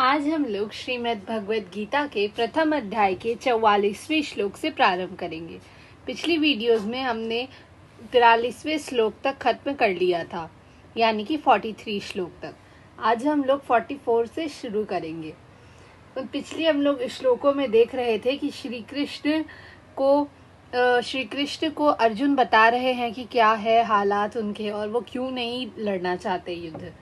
आज हम लोग श्रीमद् भगवद गीता के प्रथम अध्याय के 44वें श्लोक से प्रारंभ करेंगे। पिछली वीडियोस में हमने 43वें श्लोक तक खत्म कर लिया था, यानी कि 43 श्लोक तक। आज हम लोग 44 से शुरू करेंगे। तो पिछले हम लोग श्लोकों में देख रहे थे कि श्री कृष्ण को अर्जुन बता रहे हैं कि क्या है हालात उनके और वो क्यों नहीं लड़ना चाहते युद्ध,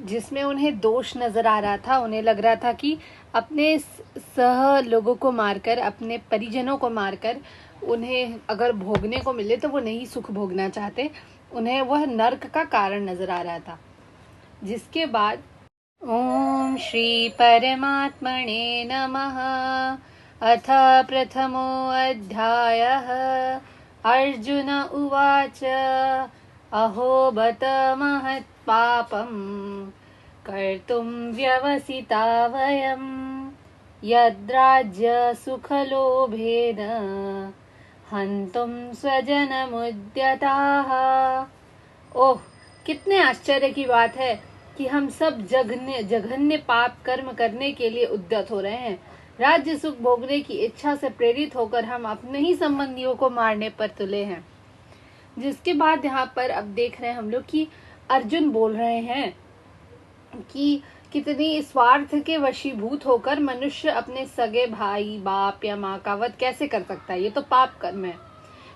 जिसमें उन्हें दोष नजर आ रहा था। उन्हें लग रहा था कि अपने सह लोगों को मारकर, अपने परिजनों को मारकर उन्हें अगर भोगने को मिले तो वो नहीं सुख भोगना चाहते। उन्हें वह नर्क का कारण नजर आ रहा था। जिसके बाद ओम श्री परमात्मने नमः अथ प्रथमो अध्यायः अर्जुन उवाच अहो बत महत् पापं कर्तुं व्यवसिता वयं यद्राज्य सुखलोभेन हन्तुं स्वजनमुद्यताः। ओह, कितने आश्चर्य की बात है कि हम सब जघन्य पाप कर्म करने के लिए उद्यत हो रहे हैं। राज्य सुख भोगने की इच्छा से प्रेरित होकर हम अपने ही संबंधियों को मारने पर तुले हैं। जिसके बाद यहाँ पर अब देख रहे हैं हम लोग कि अर्जुन बोल रहे हैं कि कितनी स्वार्थ के वशीभूत होकर मनुष्य अपने सगे भाई, बाप या माँ का वध कैसे कर सकता है। ये तो पाप कर्म है।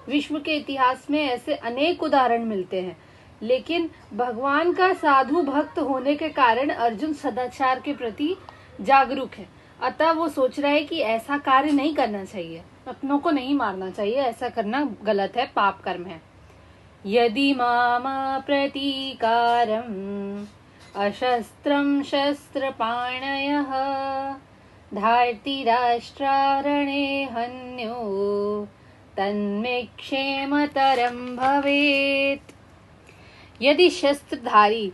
विश्व के इतिहास में ऐसे अनेक उदाहरण मिलते हैं, लेकिन भगवान का साधु भक्त होने के कारण अर्जुन सदाचार के प्रति जागरूक है। अतः वो सोच रहा है कि ऐसा कार्य नहीं करना चाहिए, अपनों को नहीं मारना चाहिए, ऐसा करना गलत है, पाप कर्म है। यदि मामा प्रतीकारम् अशस्त्रं शस्त्रपाणयः धार्ति राष्ट्रारणे हन्यो तन्मे क्षेमतरं भवेत्। यदि शस्त्रधारी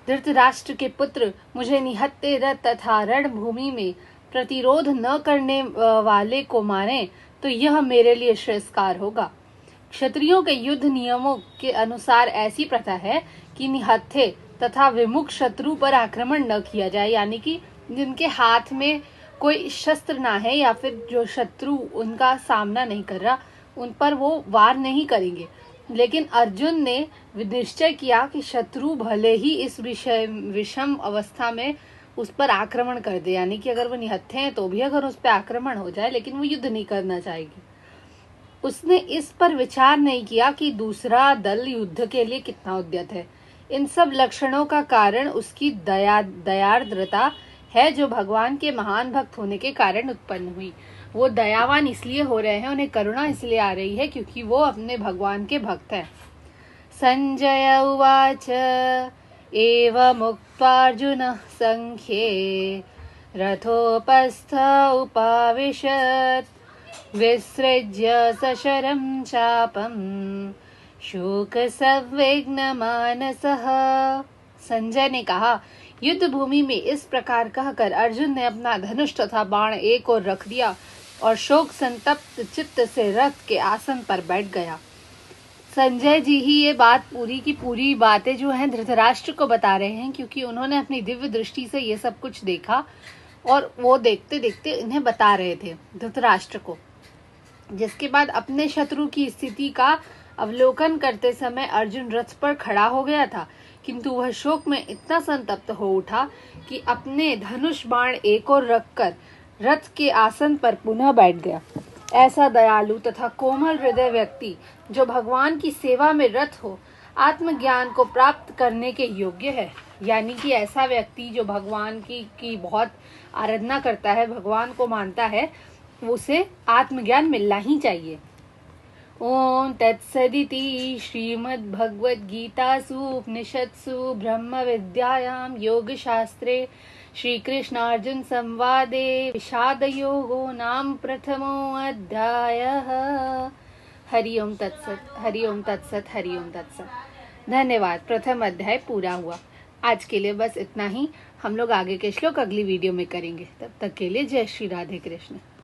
धृतराष्ट्र के पुत्र मुझे निहत्ते रथ तथा रणभूमि में प्रतिरोध न करने वाले को मारे तो यह मेरे लिए श्रेयस्कर होगा। क्षत्रियों के युद्ध नियमों के अनुसार ऐसी प्रथा है कि निहत्थे तथा विमुख शत्रु पर आक्रमण न किया जाए, यानी कि जिनके हाथ में कोई शस्त्र ना है या फिर जो शत्रु उनका सामना नहीं कर रहा, उन पर वो वार नहीं करेंगे। लेकिन अर्जुन ने निश्चय किया कि शत्रु भले ही इस विषम अवस्था में उस पर आक्रमण कर दे, यानी कि अगर वो निहत्थे हैं तो भी अगर उस पर आक्रमण हो जाए, लेकिन वो युद्ध नहीं करना चाहेगी। उसने इस पर विचार नहीं किया कि दूसरा दल युद्ध के लिए कितना उद्यत है। इन सब लक्षणों का कारण उसकी दयार्द्रता है, जो भगवान के महान भक्त होने के कारण उत्पन्न हुई। वो दयावान इसलिए हो रहे हैं, उन्हें करुणा इसलिए आ रही है क्योंकि वो अपने भगवान के भक्त हैं। संजय उवाच एवमुक्त्वार्जुनः संख्ये रथोपस्थ उपाविशत् विसृज्य सशरं चापं शोकसंविघ्नमानसः। संजय ने कहा, युद्ध भूमि में इस प्रकार कहकर अर्जुन ने अपना धनुष तथा बाण एक ओर रख दिया और शोक संतप्त चित्त से रथ के आसन पर बैठ गया। संजय जी ही ये बात पूरी की पूरी बातें जो हैं धृतराष्ट्र को बता रहे हैं, क्योंकि उन्होंने अपनी दिव्य दृष्टि से ये सब कुछ देखा और वो देखते देखते इन्हें बता रहे थे धृतराष्ट्र को। जिसके बाद अपने शत्रु की स्थिति का अवलोकन करते समय अर्जुन रथ पर खड़ा हो गया था, किंतु वह शोक में इतना संतप्त हो उठा कि अपने धनुष बाण एक ओर रखकर रथ के आसन पर पुनः बैठ गया। ऐसा दयालु तथा कोमल हृदय व्यक्ति जो भगवान की सेवा में रत हो, आत्मज्ञान को प्राप्त करने के योग्य है। यानी कि ऐसा व्यक्ति जो भगवान की बहुत आराधना करता है, भगवान को मानता है, उसे आत्मज्ञान मिलना ही चाहिए। ओम तत्सदिति श्रीमद्भगवद्गीतासु उपनिषत्सु ब्रह्म विद्यायां योगशास्त्रे श्रीकृष्णार्जुन संवादे विषाद योगो नाम प्रथमो अध्यायः। हरि ओम तत्सत, हरि ओम तत्सत, हरि ओम तत्सत। धन्यवाद। प्रथम अध्याय पूरा हुआ। आज के लिए बस इतना ही। हम लोग आगे के श्लोक अगली वीडियो में करेंगे। तब तक के लिए जय श्री राधे कृष्ण।